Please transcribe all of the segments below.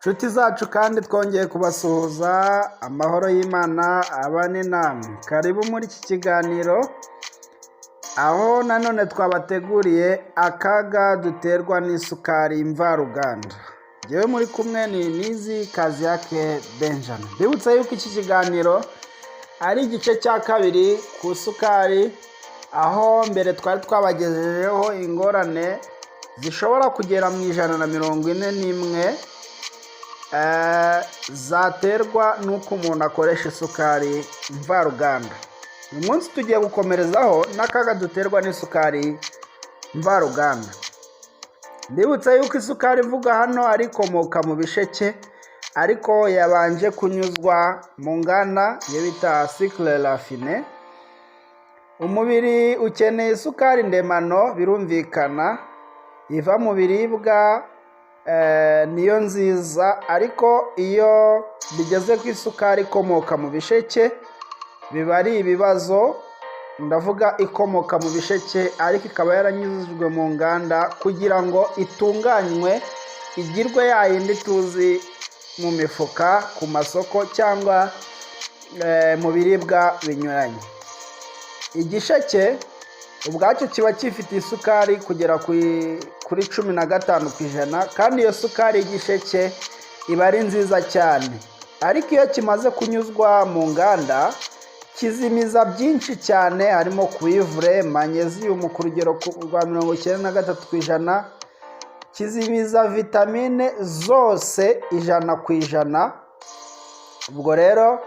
Nshuti zacu kandi twongeye kubasuhuza, amahoro y'Imana abane namwe. Karibu muri iki kiganiro, aho nanone twabateguriye akaga duterwa n'isukari mvaruganda. Njyewe muri kumwe ni Nizi Kaziyake Benjamin. Mbibutse yuko iki kiganiro ari igice cya kabiri ku sukari, aho mbere twari twabagejejeho ingorane zishobora kugera mu 141 zaterwa n'uko umuntu akoresha isukari mvaruganda. Uyu munsi tugiye gukomerezaho n'akaga duterwa n'isukari mvaruganda. Ndibutse yuko isukari ivuga hano ari ikomoka mu bisheke, ariko yabanje kunyuzwa mu nganda iyo bita sucre raffiné. Umubiri ukeneye isukari ndemano, birumvikana iva mu biribwa niyo nziza, ariko iyo bigeze ku isukari ikomoka mu bisheke biba ari ibibazo. Ndavuga ikomoka mu bisheke ariko ikaba yaranyuzwe mu nganda kugira ngo itunganywe igirwe yayindi tuzi mu mifuka, ku masoko cyangwa mu biribwa binyuranye. Igisheke ubwacyo kiba gifite isukari kugera kuri 15%, kandi iyo sukari y'igisheke iba ari nziza cyane. Ariko iyo kimaze kunyuzwa mu nganda kizimiza byinshi cyane, harimo cuivre, magnesium ku rugero rwa 93%, kizimiza vitamine zose 100%. Ubwo rero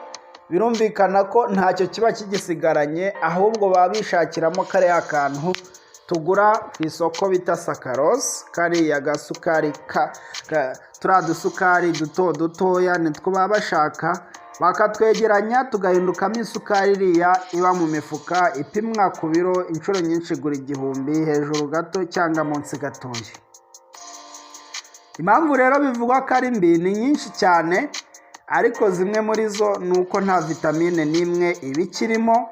birumvikana ko ntacyo kiba kigisigaranye, ahubwo baba bishakiramo kariya kantu tugura ku isoko bita saccharose, kariya gasukari turiya dusukari dutoya nitwo baba bashaka, bakatwegeranya tugahindukamo isukari iriya iba mu mifuka ipimwa ku biro inshuro nyinshi, igura 1000 hejuru gato cyangwa munsi gatoya. Impamvu rero bivugwa ko ari mbi ni nyinshi cyane, ariko zimwe muri zo ni uko nta vitamine n'imwe iba ikirimo,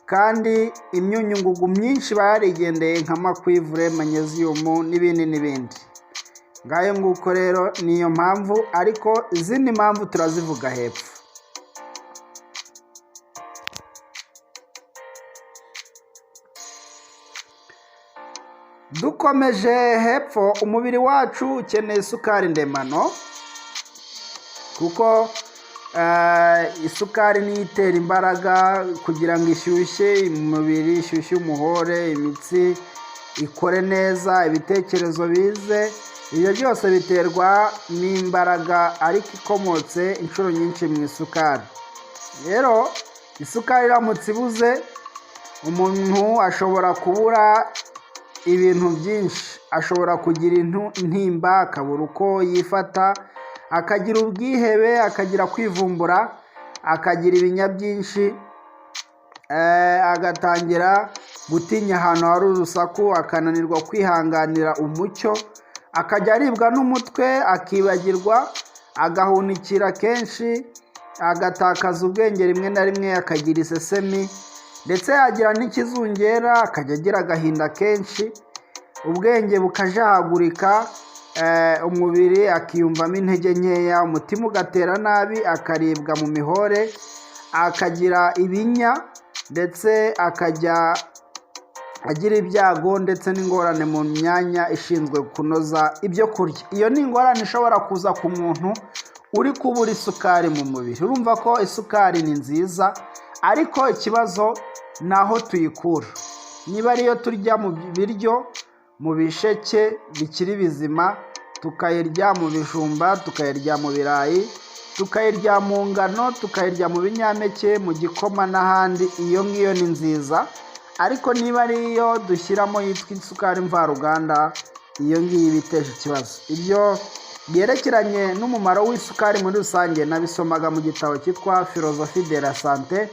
kandi imyunyungugu myinshi barigendeye nka cuivre, magnesium n'ibindi. Ngayo nguko rero niyo mpamvu, ariko izindi mpamvu turazivuga hepfo. Dukomeje hepfo, umubiri wacu ukeneye isukari ndemano, kuko isukari niyo itera imbaraga kugira ngo ishyushye umubiri, ishyushye umuhore, imitsi ikore neza, ibitekerezo bize. Ibyo byose biterwa n'imbaraga ariko ikomotse inshuro nyinshi mu isukari. Rero isukari iramutse ibuze, umuntu ashobora kubura ibintu byinshi. Ashobora kugira intimba, akabura uko yifata, akagira ubwihebe, akagira kwivumbura, akagira ibinya byinshi, agatangira gutinya ahantu hari urusaku, akananirwa kwihanganira umucyo, akajya aribwa n'umutwe, akibagirwa, agahunikira kenshi, agatakaza ubwenge rimwe na rimwe, akagira isesemi, ndetse yagira n'ikizungera, akajya agira agahinda kenshi, ubwenge bukajahagurika, umubiri akiyumvamo intege nkeya, umutima ugatera nabi, akaribwa mu mihore, akagira ibinya, ndetse akajya agira ibyago ndetse n'ingorane mu myanya ishinzwe kunoza ibyo kurya. Iyo ni ingorane ishobora kuza ku muntu uri kubura isukari mu mubiri. Urumva ko isukari ni nziza, ariko ikibazo ni aho tuyikura. Niba ariyo turya mu biryo, mu bisheke bikiri bizima, tukayirya mu bijumba, tukayirya mu birayi, tukayirya mu ngano, tukayirya mu binyampeke, mu gikoma n'ahandi, iyo ngiyo ni nziza. Ariko niba ariyo dushyiramo yitwa isukari mvaruganda, iyo ngiyo ibiteje ikibazo. Ibyo byerekeranye n'umumaro w'isukari muri rusange nabisomaga mu gitabo cyitwa Philosophie de la Santé,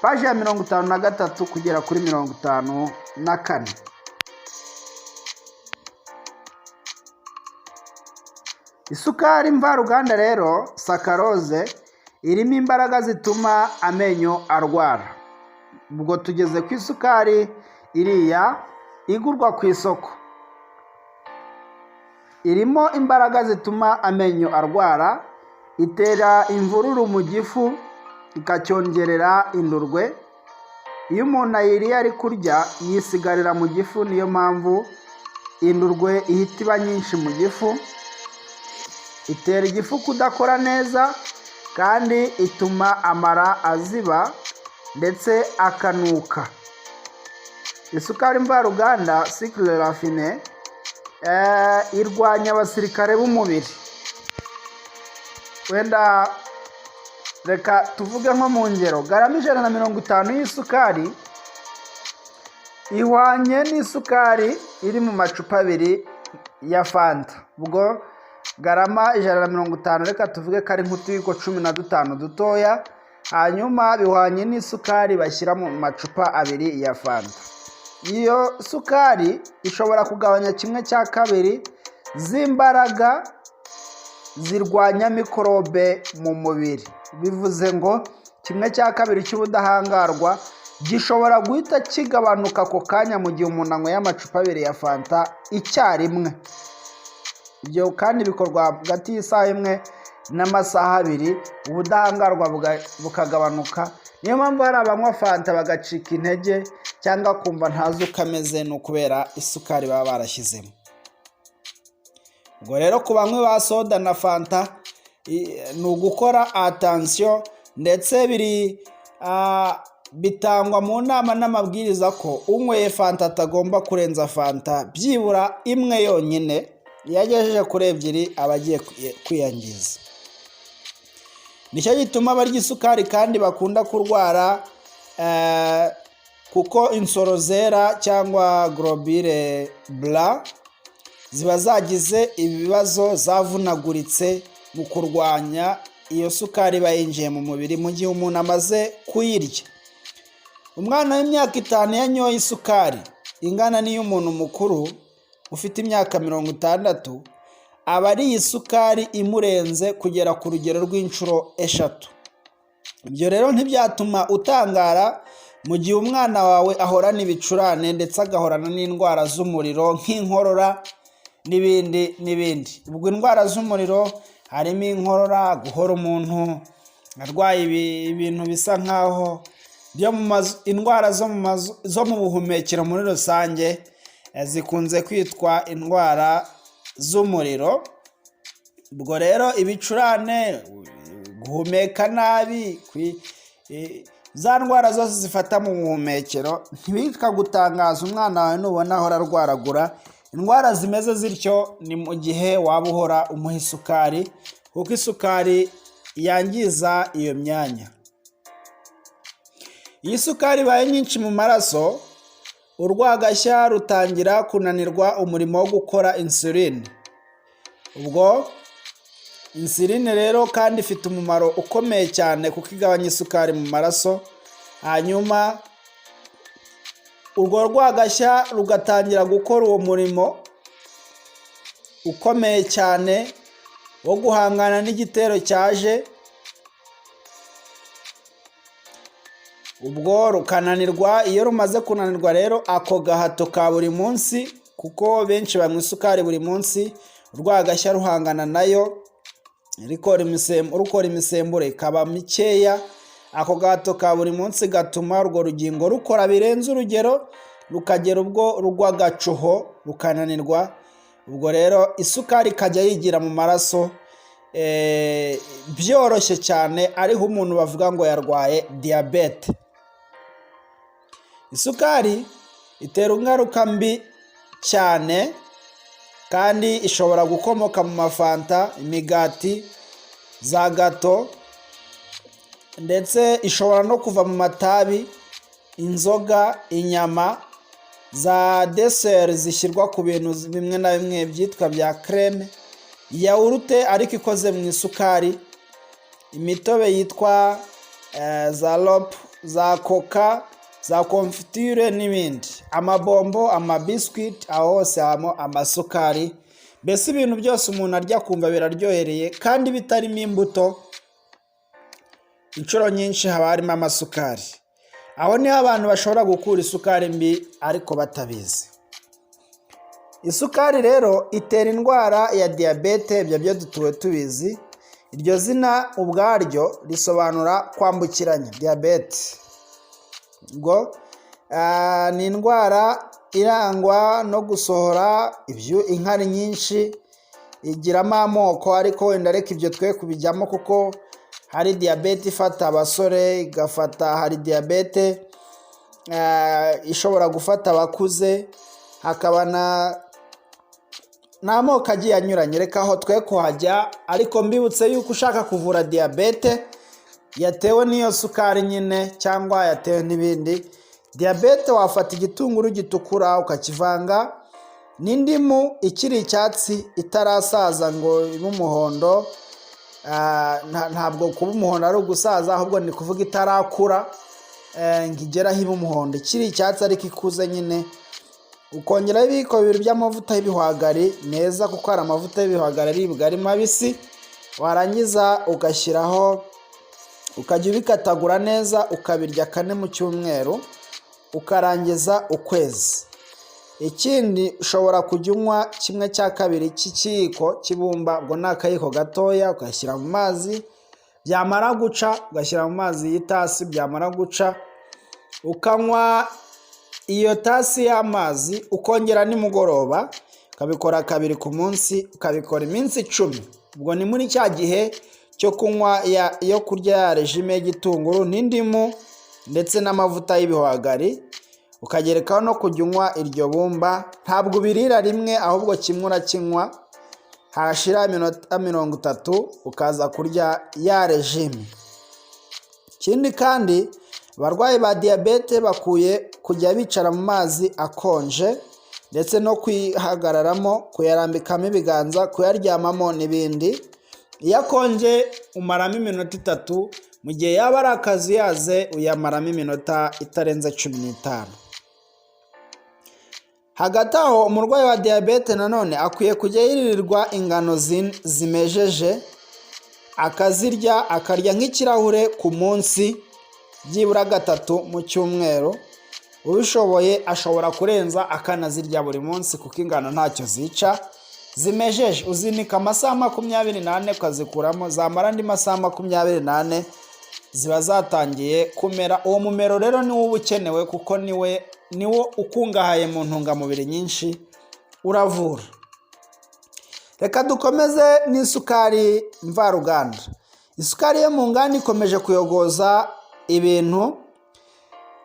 paji ya 53 kugera kuri 54. Isukari mvaruganda rero, saccharose, irimo imbaraga zituma amenyo arwara. Ubwo tugeze ku isukari iriya igurwa ku isoko. irimo imbaraga zituma amenyo arwara, itera imvururu mu gifu, ikacyongerera indurwe. Iyo umuntu ayiriye ari kurya yisigarira mu gifu, niyo mpamvu indurwe ihita iba nyinshi mu gifu. Itera igifu kudakora neza kandi ituma amara aziba ndetse akanuka. Isukari mvaruganda sucre raffiné irwanya abasirikare b'umubiri. Wenda reka tuvuge nko mu ngero, garama 150 y'isukari ihwanye n'isukari iri mu macupa 2 ya Fanta. Ubwo garama 150 reka tuvuge ko ari nk'utuyiko 15 dutoya, hanyuma bihwanye n'isukari bashyira mu macupa 2 ya Fanta. Iyo sukari ishobora kugabanya 1/2 z'imbaraga zirwanya mikorobe mu mubiri. Bivuze ngo 1/2 cy'ubudahangarwa gishobora guhita kigabanuka ako kanya mu gihe umuntu anyweye amacupa 2 ya Fanta icyarimwe. Ibyo kandi bikorwa hagati y'isaha imwe n'amasaha 2, ubudahangarwa bukagabanuka. Niyo mpamvu hari abanywa Fanta bagacika intege cyangwa kumva ntazi uko ameze, no kubera isukari baba barashyizemo. Ubwo rero ku banywi ba soda na Fanta ni ugukora attention, ndetse bitangwa mu nama n'amabwiriza ko unyweye Fanta atagomba kurenza Fanta byibura imwe yonyine. Iyo agejeje kuri 2 aba agiye kwiyangiza. Nicyo gituma abarya isukari kandi bakunda kurwara kuko insoro zera cyangwa globule blanc ziba zagize ibibazo, zavunaguritse mu kurwanya iyo sukari bayinjiye mu mubiri mu gihe umuntu amaze kuyirya. Umwana w'imyaka 5 yanyoye isukari ingana n'iy'umuntu mukuru ufite imyaka 60, aba ari isukari imurenze kugera ku rugero rw'inshuro 3. Ibyo rero ntibyatuma utangara mu gihe umwana wawe ahorana ibicurane ndetse agahorana n'indwara z'umuriro nk'inkorora n'ibindi. Ubwo indwara z'umuriro harimo inkorora, guhora umuntu arwaye ibintu bisa nkaho indwara zo mu buhumekero muri rusange zikunze kwitwa indwara z'umuriro. Ubwo rero ibicurane, guhumeka nabi, za ndwara zose zifata mu buhumekero, ntibitwa gutangaza umwana wawe nubona ahora arwaragura indwara zimeze zityo. Ni mu gihe waba uhora umuha isukari, kuko isukari yangiza iyo myanya. Iyi sukari ibaye nyinshi mu maraso, urwagashya rutangira kunanirwa umurimo wo gukora insuline. Ubwo insuline rero kandi ifite umumaro ukomeye cyane kuko igabanya isukari mu maraso, hanyuma urwo rwagashya rugatangira gukora uwo murimo ukomeye cyane wo guhangana n'igitero cyaje. Ubwo rukananirwa. Iyo rumaze kunanirwa rero, ako gahato ka buri munsi, kuko benshi banywa isukari buri munsi, urwagashya ruhangana nayo, rukora imisemburo ikaba mikeya. Ako gahato ka buri munsi gatuma urwo rugingo rukora birenze urugero, rukagera ubwo rugwagacuho rukananirwa. Ubwo rero isukari ikajya yigira mu maraso byoroshye cyane, ariho umuntu bavuga ngo yarwaye diyabete. Isukari itera ingaruka mbi cyane kandi ishobora gukomoka mu mafanta, imigati, za gato, ndetse ishobora no kuva mu matabi, inzoga, inyama, za deseri zishyirwa ku bintu bimwe na bimwe byitwa bya creme, yawurute ariko ikoze mu isukari, imitobe yitwa za lopu, za coca, za confiture n'ibindi, amabombo, amabiscuit, aho hose habamo amasukari. Mbese ibintu byose umuntu arya kumva biraryohereye kandi bitarimo imbuto, inshuro nyinshi haba harimo amasukari. Aho niho abantu bashobora gukura isukari mbi ariko batabizi. Isukari rero itera indwara ya diyabete, ibyo byo dutuwe tubizi. Iryo zina ubwaryo risobanura kwambukiranya, diyabete. Ubwo ni indwara irangwa no gusohora inkari nyinshi, igiramo amoko, ariko wenda reka ibyo twe kubijyamo kuko hari diyabete ifata abasore, igafata, hari diyabete ishobora gufata abakuze, hakaba n'amoko agiye anyuranye. Reka aho twe kuhajya, ariko mbibutse yuko ushaka kuvura diyabete yatewe n'iyo sukari nyine cyangwa yatewe n'ibindi, diyabete wafata igitunguru gitukura ukakivanga n'indimu ikiri icyatsi itarasaza ngo ibe umuhondo. Ntabwo kuba umuhondo ari ugusaza, ahubwo ni kuvuga itarakura ngo igeraho ibe umuhondo, ikiri icyatsi ariko ikuze nyine. Ukongeraho ibiyiko 2 by'amavuta y'ibihwagari meza, kuko hari amavuta y'ibihwagari aribwa ari mabisi. Warangiza ugashyiraho, ukajya ubikatagura neza, ukabirya 4 mu cyumweru, ukarangiza ukwezi. Ikindi ushobora kujya unywa 1/2 cy'ikiyiko cy'ibumba, ubwo ni akayiko gatoya, ugashyira mu mazi, byamara guca ugashyira mu mazi y'itasi, byamara guca ukanywa iyo tasi y'amazi, ukongera nimugoroba, ukabikora 2 ku munsi, ukabikora iminsi 10. Ubwo ni muri cya gihe cyo kunywa yo kurya ya regime y'igitunguru n'indimu ndetse n'amavuta y'ibihwagari, ukagerekaho no kujya unywa iryo bumba. Ntabwo ubirira rimwe, ahubwo kimwe urakinywa, hashira iminota 30 ukaza kurya ya regime. Ikindi kandi abarwayi ba diyabete bakuye kujya bicara mu mazi akonje, ndetse no kwihagararamo, kuyarambikamo ibiganza, kuyaryamamo n'ibindi. Iyo akonje umaramo iminota 3, mu gihe yaba ari akazuyaze uyamaramo iminota itarenze 15. Hagati aho, umurwayi wa diyabete nanone akwiye kujya yiririrwa ingano zimejeje, akazirya, akarya nk'ikirahure ku munsi, byibura 3 mu cyumweru. Ubishoboye ashobora kurenza akanazirya buri munsi, kuko ingano ntacyo zica. Zimejeje uzinika amasaha 24 ukazikuramo, zamara andi masaha 24 ziba zatangiye kumera. Uwo mumero rero niwo uba ukenewe, kuko niwo ukungahaye mu ntungamubiri nyinshi, uravura. Reka dukomeze n'isukari mvaruganda. Isukari yo mu nganda ikomeje kuyogoza ibintu,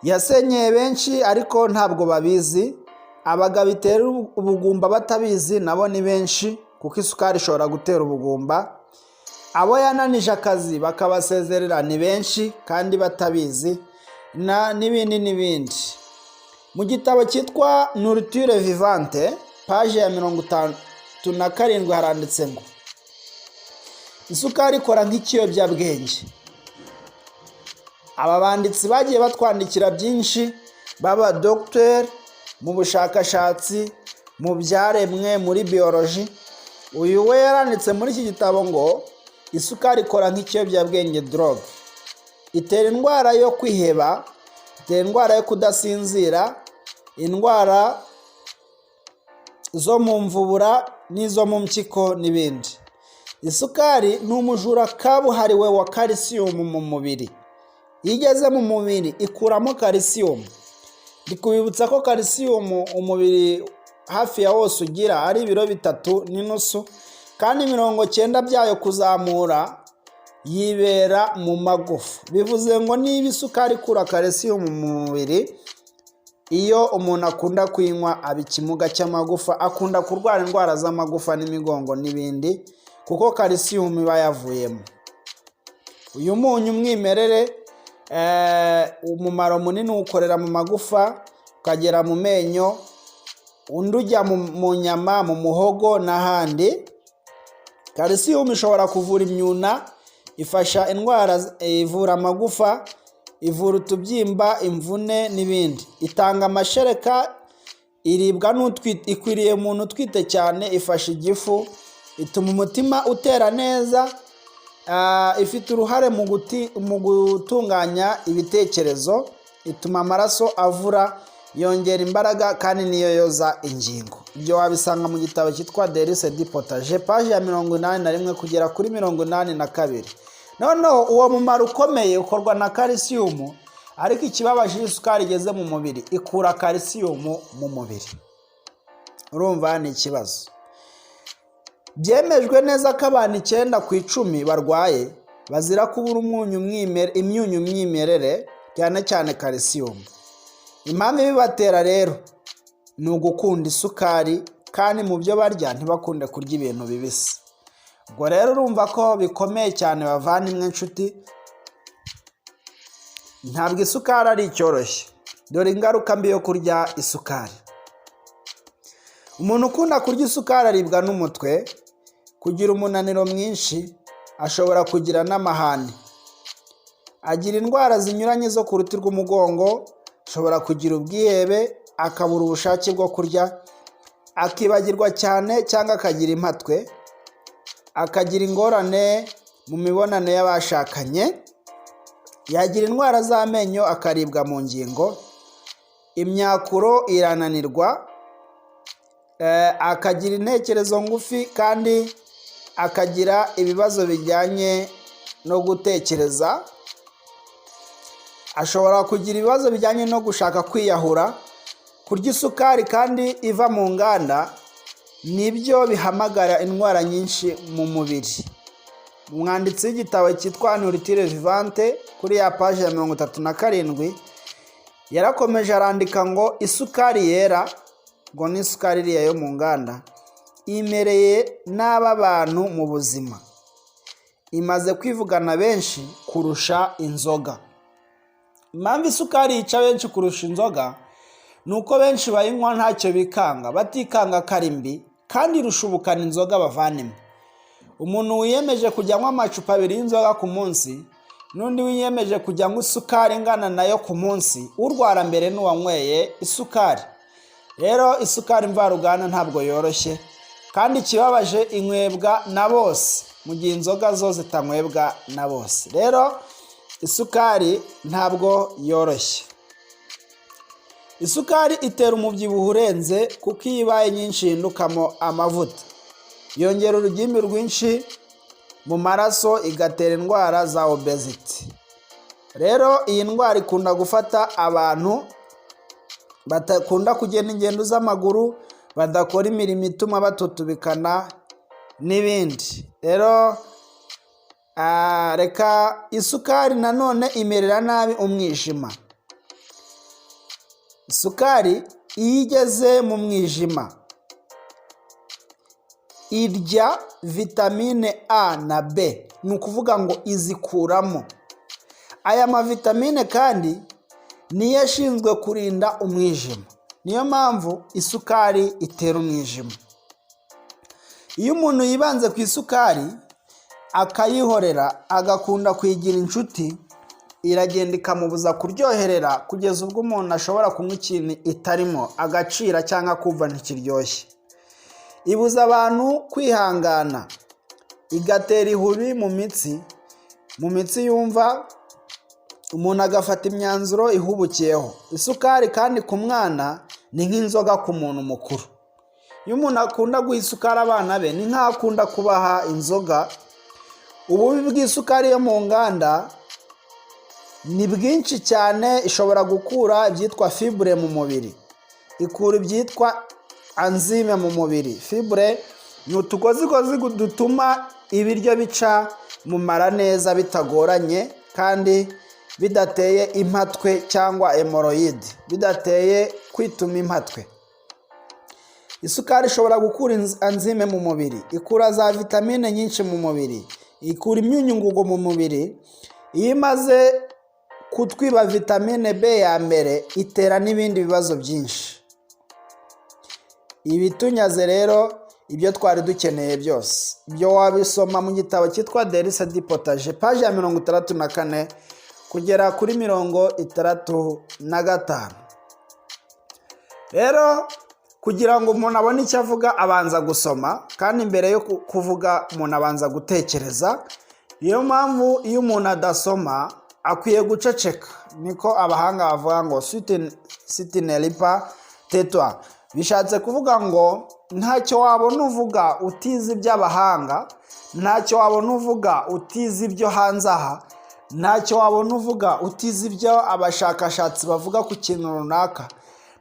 yasenyeye benshi ariko ntabwo babizi. Abagabo itera ubugumba batabizi nabo ni benshi, kuko isukari ishobora gutera ubugumba. Abo yananije akazi bakabasezerera ni benshi kandi batabizi, n'ibindi n'ibindi. Mu gitabo cyitwa Nourriture Vivante, paje ya 57 haranditse ngo isukari ikora nk'ikiyobyabwenge. Aba banditsi bagiye batwandikira byinshi, baba docteur mu bushakashatsi, mu byaremwe, muri biology. Uyu we yaranditse muri iki gitabo ngo isukari ikora nk'ikiyobyabwenge, drogue. Itera indwara yo kwiheba, itera indwara yo kudasinzira, indwara zo mu mvubura n'izo mu mpyiko n'ibindi. Isukari ni umujura kabuhariwe wa calcium mu mubiri. Iyo igeze mu mubiri ikuramo calcium. Ndikubibutsa ko calcium umubiri hafi ya wose ugira ari ibiro 3.5, kandi 90 byayo kuzamura yibera mu magufa. Bivuze ngo niba isukari ikura calcium mu mubiri, iyo umuntu akunda kuyinywa aba ikimuga cy'amagufa, akunda kurwara indwara z'amagufa n'imigongo n'ibindi, kuko calcium iba yavuyemo. Uyu munyu mwimerere, umumaro munini ukorera mu magufa, ukagera mu menyo, undi ujya mu nyama, mu muhogo n'ahandi. Calcium ishobora kuvura imyuna, ifasha indwara, ivura amagufa, ivura utubyimba, imvune n'ibindi. Itanga amashereka, iribwa n'utwite, ikwiriye umuntu utwite cyane, ifasha igifu, ituma umutima utera neza, ifite uruhare mu gutunganya ibitekerezo, ituma amaraso avura yongera imbaraga kandi niyo yoza ingingo. Ibyo wabisanga mu gitabo cyitwa Delice du Potager paji ya 81 kugera kuri 82. Noneho uwo mumaro ukomeye ukorwa na calcium, ariko ikibabaje isukari igeze mu mubiri ikura calcium mu mubiri. Urumva ni ikibazo. Byemejwe neza ko abantu 9 ku 10 barwaye bazira kubura imyunyu myimerere cyane cyane calcium. Impamvu bibatera rero ni ugukunda isukari, kandi mu byo barya ntibakunde kurya ibintu bibisi. Ubwo rero urumva ko bikomeye cyane bavandimwe inshuti. Ntabwo isukari ari icyoroshye. Dore ingaruka mbi yo kurya isukari. Umuntu ukunda kurya isukari aribwa n'umutwe, kugira umunaniro mwinshi, ashobora kugira n'amahane, agira indwara zinyuranye zo ku ruti rw'umugongo, ashobora kugira ubwihebe, akabura ubushake bwo kurya, akibagirwa cyane cyangwa akagira impatwe, akagira ingorane mu mibonano y'abashakanye, yagira indwara z'amenyo, akaribwa mu ngingo, imyakuro irananirwa, akagira intekerezo ngufi, kandi akagira ibibazo bijyanye no gutekereza, ashobora kugira ibibazo bijyanye no gushaka kwiyahura. Kurya isukari kandi iva mu nganda nibyo bihamagara indwara nyinshi mu mubiri. Umwanditsi w'igitabo cyitwa Nourriture Vivante kuri ya paji ya 37 yarakomeje arandika ngo isukari yera, ngo ni isukari iriya yo mu nganda, imereye n'aba bantu mu buzima, imaze kwivugana benshi kurusha inzoga. Impamvu isukari yica benshi kurusha inzoga ni uko benshi bayinywa ntacyo bikanga, batikanga karimbi, kandi rushubukana inzoga bavandimwe. Umuntu wiyemeje kujya anywa amacupa 2 y'inzoga ku munsi, n'undi wiyemeje kujya anywa isukari ingana nayo ku munsi, urwara mbere n'uwanyweye isukari. Rero isukari mvaruganda ntabwo yoroshye, kandi ikibabaje inywebwa na bose, mu gihe inzoga zo zitanywebwa na bose. Rero isukari ntabwo yoroshye. Isukari itera umubyibuho urenze, kuko iyo ibaye nyinshi ihindukamo amavuta, yongera urugimbi rwinshi mu maraso, igatera indwara za obesity. Rero iyi ndwara ikunda gufata abantu batakunda kugenda ingendo z'amaguru, badakora imirimo ituma batutubikana n'ibindi. Rero reka isukari nanone imerera nabi umwijima. Isukari iyo igeze mu mwijima irya vitamine A na B, ni ukuvuga ngo izikuramo. Aya mavitamine kandi niyo ashinzwe kurinda umwijima. Niyo mpamvu isukari itera umwijima. Iyo umuntu yibanze ku isukari akayihorera, agakunda kuyigira inshuti, iragenda ikamubuza kuryoherera, kugeza ubwo umuntu ashobora kunywa ikintu itarimo agacira cyangwa kumva ntikiryoshye. Ibuza abantu kwihangana, igatera ihuri mu mitsi yumva, umuntu agafata imyanzuro ihubukiyeho. Isukari kandi ku mwana ni nk'inzoga ku muntu mukuru. Iyo umuntu akunda guha isukari abana be, ni nk'aho akunda kubaha inzoga. Ububi bw'isukari yo mu nganda ni bwinshi cyane. Ishobora gukura ibyitwa fibre mu mubiri, ikura ibyitwa enzyme mu mubiri. Fibre ni utugozigozi dutuma ibiryo bica mu mara neza bitagoranye, kandi bidateye impatwe cyangwa hemorrhoid, bidateye kwituma impatwe. Isukari ishobora gukura enzyme mu mubiri, ikura za vitamine nyinshi mu mubiri, ikura imyunyungugu mu mubiri. Iyo imaze kutwiba vitamine B ya mbere, itera n'ibindi bibazo byinshi. Ibitunyaze rero ibyo twari dukeneye byose, ibyo wabisoma mu gitabo cyitwa Delice du Potager paji ya 64 kugera kuri 65. Rero kugira ngo umuntu abone icyo avuga abanza gusoma, kandi mbere yo kuvuga umuntu abanza gutekereza. Niyo mpamvu iyo umuntu adasoma akwiye guceceka, niko abahanga bavuga ngo sitineripa tetwa, bishatse kuvuga ngo ntacyo wabona uvuga utizi iby'abahanga, ntacyo wabona uvuga utizi ibyo hanze aha, ntacyo wabona uvuga utizi ibyo abashakashatsi bavuga ku kintu runaka,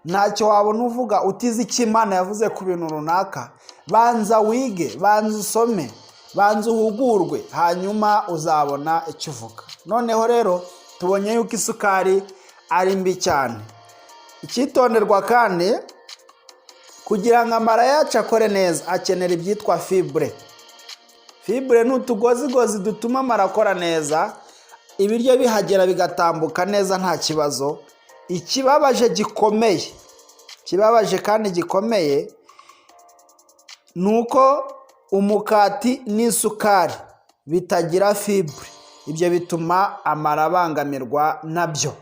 ntacyo wabona uvuga utizi icyo Imana yavuze ku bintu runaka. Banza wige, banza usome, banza uhugurwe, hanyuma uzabona icyo uvuga. Noneho rero tubonye yuko isukari ari mbi cyane. Icyitonderwa kandi, kugira ngo amara yacu akore neza akenera ibyitwa fibre. Fibre ni utugozigozi dutuma amara akora neza, ibiryo bihagera bigatambuka neza nta kibazo. Ikibabaje kandi gikomeye ni uko umukati n'isukari bitagira fibre. Ibyo bituma amara abangamirwa nabyo.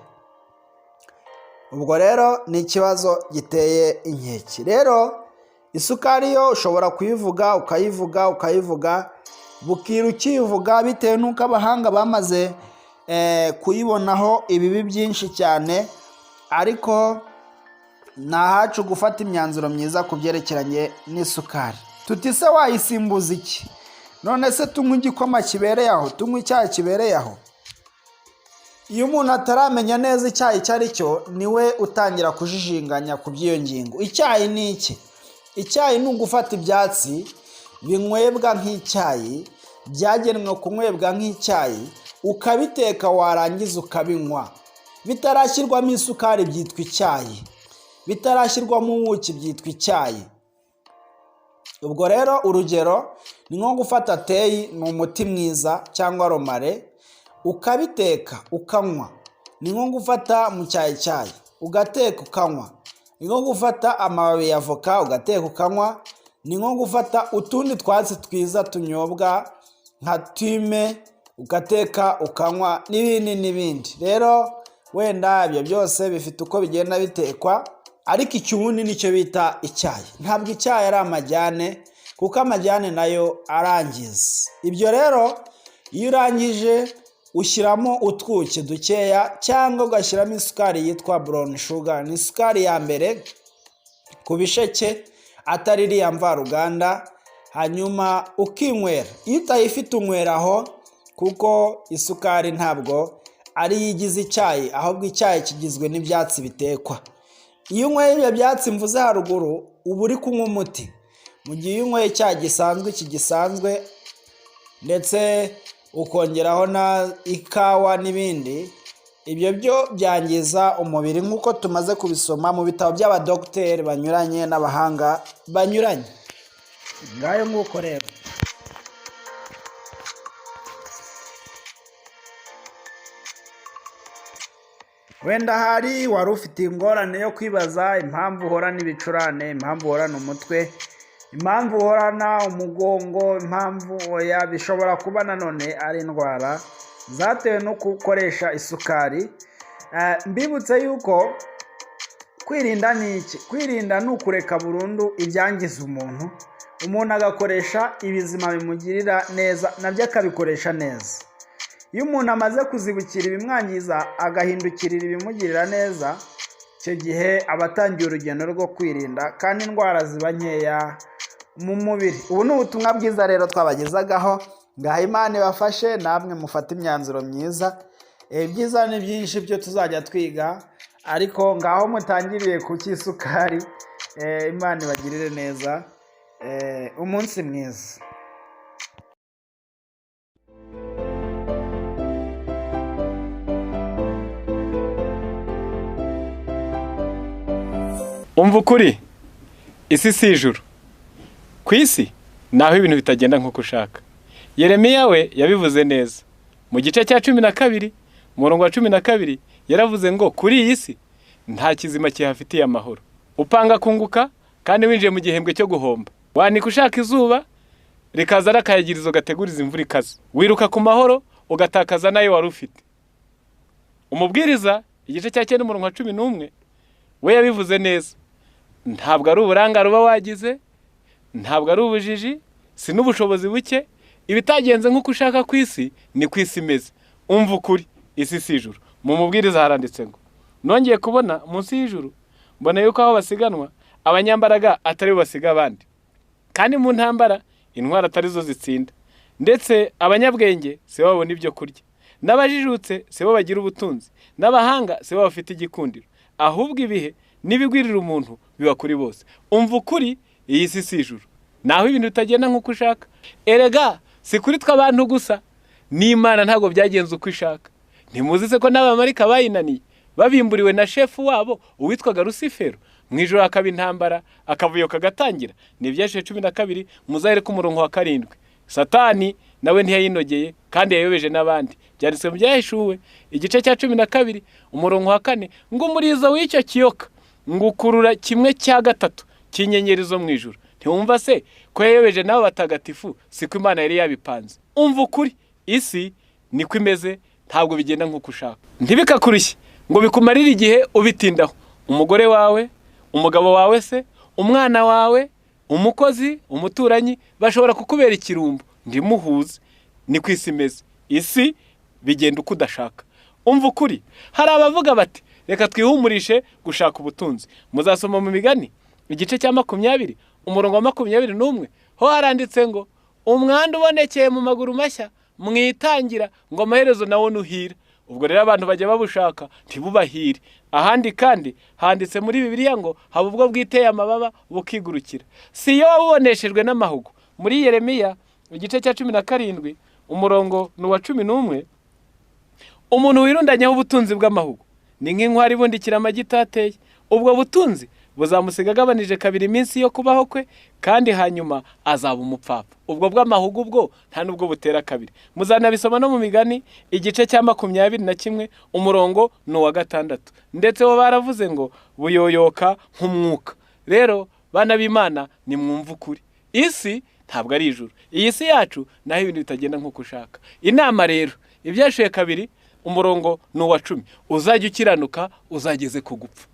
Ubwo rero ni ikibazo giteye inkeke. Rero isukari yo ushobora ukayivuga bukira ukivuga, bitewe n'uko abahanga bamaze kuyibonaho ibibi byinshi cyane, ariko ni ahacu gufata imyanzuro myiza ku byerekeranye n'isukari. Tuti se wayisimbuza iki? None se tunywa igikoma kibereye aho, tunywa icyayi kibereye aho? Iyo umuntu ataramenya neza icyayi icyo ari cyo, niwe utangira kujijinganya ku by'iyo ngingo. Icyayi ni iki? Icyayi ni ugufata ibyatsi binywebwa nk'icyayi, byagenwe kunywebwa nk'icyayi, ukabiteka warangiza ukabinywa. Bitarashyirwamo isukari byitwa icyayi, bitarashyirwamo ubuki byitwa icyayi. Ubwo rero urugero ni nko gufata teyi, ni umuti mwiza, cyangwa romare, ukabiteka ukanywa. Ni nko gufata mu cyayi ugateka ukanywa. Ni nko gufata amababi ya avoka ugateka ukanywa. Ni nko gufata utundi twatsi twiza tunyobwa nka time ugateka ukanywa, n'ibindi. Rero wenda ibyo byose bifite uko bigenda bitekwa, ariko icyubundi nicyo bita icyayi. Ntabwo icyayi ari amajyane, kuko amajyane nayo arangiza. Ibyo rero iyo urangije ushyiramo utwuki dukeya, cyangwa ugashyiramo isukari yitwa brown sugar. Ni isukari ya mbere ku bisheke, atari iriya mvaruganda, hanyuma ukinywera. Iyo utayifite unyweraho, kuko isukari ntabwo ari yo igize icyayi, ahubwo icyayi kigizwe n'ibyatsi bitekwa. Iyo unyweye ibyo byatsi mvuze haruguru, uba uri kunywa umuti. Mu gihe iyo unyweye icyayi gisanzwe ndetse ukongeraho na ikawa n'ibindi, ibyo byo byangiza umubiri, nk'uko tumaze kubisoma mu bitabo by'abadogiteri banyuranye n'abahanga banyuranye. Ngayo nk'uko rero. Wenda hari wari ufite ingorane yo kwibaza impamvu uhorana ibicurane, impamvu uhorana umutwe, impamvu uhorana umugongo, impamvu oya, bishobora kuba nanone ari indwara zatewe no gukoresha isukari. Mbibutse yuko kwirinda ni iki? Kwirinda ni ukureka burundu ibyangiza umuntu agakoresha ibizima bimugirira neza, nabyo akabikoresha neza. Iyo umuntu amaze kuzibukira ibimwangiza agahindukirira ibimugirira neza, icyo gihe aba atangiye urugendo rwo kwirinda, kandi indwara ziba nkeya mu mubiri. Ubu ni ubutumwa bwiza rero twabagezagaho. Ngaho Imana ibafashe, namwe mufate imyanzuro myiza. Ibyiza ni byinshi byo tuzajya twiga, ariko ngaho mutangiriye ku cy'isukari. Imana ibagirire neza. Umunsi mwiza. Umva ukuri, isi si ijuru. Ku isi naho ibintu bitagenda nk'uko ushaka. Yeremiya we yabivuze neza. Mu gice cya 12, umurongo wa 12, yaravuze ngo kuri iyi si nta kizima kihafitiye amahoro. Upanga kunguka kandi winjiye mu gihembwe cyo guhomba. Wanika ushaka izuba rikaza rakayagirizo gateguriza imvura ikaze. Wiruka ku mahoro ugatakaza nayo wari ufite. Umubwiriza igice cya 9 umurongo wa 11 we yabivuze neza. Ntabwo ari uburanga ruba wagize, ntabwo ari ubujiji, si n'ubushobozi buke, ibitagenze nk'uko ushaka ku isi ni ku isi imeze. Umva ukuri, isi si ijuru. mu mubwiriza haranditse ngo nongeye kubona munsi y'ijuru mbona yuko aho basiganwa abanyambaraga atari bo basiga abandi, kandi mu ntambara intwara atari zo zitsinda, ndetse abanyabwenge si bo babona ibyo kurya, n'abajijutse si bo bagira ubutunzi, n'abahanga si bo bafite igikundiro, ahubwo ibihe n'ibigwirira umuntu biba kuri bose. Umva ukuri, iyi si ijuru, naho ibintu bitagenda nk'uko ushaka. Erega si kuri twe abantu gusa, n'Imana ntabwo byagenze uko ishaka. Ntimuzi se ko n'abamarika bayinaniye babimburiwe na shefu wabo uwitwaga Rusifero? Mu ijoro hakaba intambara, akavuyo kagatangira. Ni Ibyahishwe 12 muzahere ku murongo wa 7. Satani nawe ntiyayinogeye kandi yayobeje n'abandi. Byanditswe mu Byahishuwe igice cya 12 umurongo wa 4 ngo umurizo w'icyo kiyoka ngukurura 1/3 cy'inyenyeri zo mu ijuru. Ntiwumva se ko yayobeje n'abo batagatifu siko Imana yari yabipanze? Umva ukuri, isi niko imeze, ntabwo bigenda nk'uko ushaka. Ntibikakurushye ngo bikumarire igihe ubitindaho. Umugore wawe, umugabo wawe se, umwana wawe, umukozi, umuturanyi bashobora kukubera ikirumbo. Ndimuhuze, ni ku isi imeze. Isi bigenda uko udashaka. Umva ukuri, hari abavuga bati reka twihumurishe gushaka ubutunzi. Muzasoma mu Migani igice cya 20 umurongo wa 21 ho haranditse ngo umwanda ubonekeye mu maguru mashya mwitangira ngo amaherezo nawo nuhira. Ubwo rero abantu bajya babushaka ntibubahire. Ahandi kandi handitse muri Bibiliya ngo haba ubwo bwiteye amababa bukigurukira. Si yo waboneshejwe n'amahugu. Muri Yeremiya igice cya 17 umurongo wa 11 umuntu wirundanyeho ubutunzi bw'amahugu ni nk'inkwari ibundikira amagi itateye. Ubwo butunzi buzamusiga agabanije 2 iminsi yo kubaho kwe, kandi hanyuma azaba umupfapfa. Ubwo bw'amahugu bwo nta nubwo butera 2. Muzanabisoma no mu Migani igice cya 21 umurongo wa 6. Ndetse bo baravuze ngo buyoyoka nk'umwuka. Rero bana b'Imana ni mwumva ukuri, isi ntabwo ari ijuru. Iyi si yacu naho ibintu bitagenda nk'uko ushaka. Inama rero Ibyahishwe 2 umurongo wa 10 uzajya ukiranuka uzageze ku gupfa.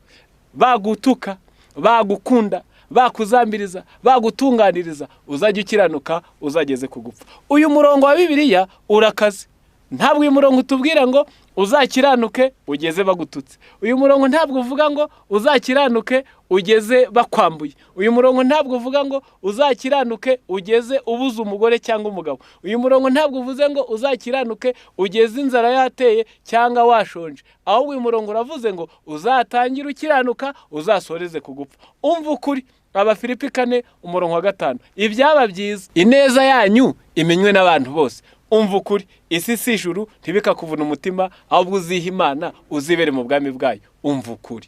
Bagutuka, bagukunda, bakuzambiriza, bagutunganiriza, uzajya ukiranuka uzageze ku gupfa. Uyu murongo wa Bibiliya urakaze. Ntabwo uyu murongo utubwira ngo uzakiranuke ugeze bagututse. Uyu murongo ntabwo uvuga ngo uzakiranuke ugeze bakwambuye. Uyu murongo ntabwo uvuga ngo uzakiranuke ugeze ubuze umugore cyangwa umugabo. Uyu murongo ntabwo uvuze ngo uzakiranuke ugeze inzara yateye cyangwa washonje. Ahubwo uyu murongo uravuze ngo uzatangira ukiranuka uzasoreze ku gupfa. Umva ukuri, Abafilipi 4 umurongo wa 5 ibyaba byiza ineza yanyu imenywe n'abantu bose. Umva ukuri, isi si ijuru, ntibikakuvuna umutima, ahubwo uziha Imana uzibere mu bwami bwayo. Umva ukuri.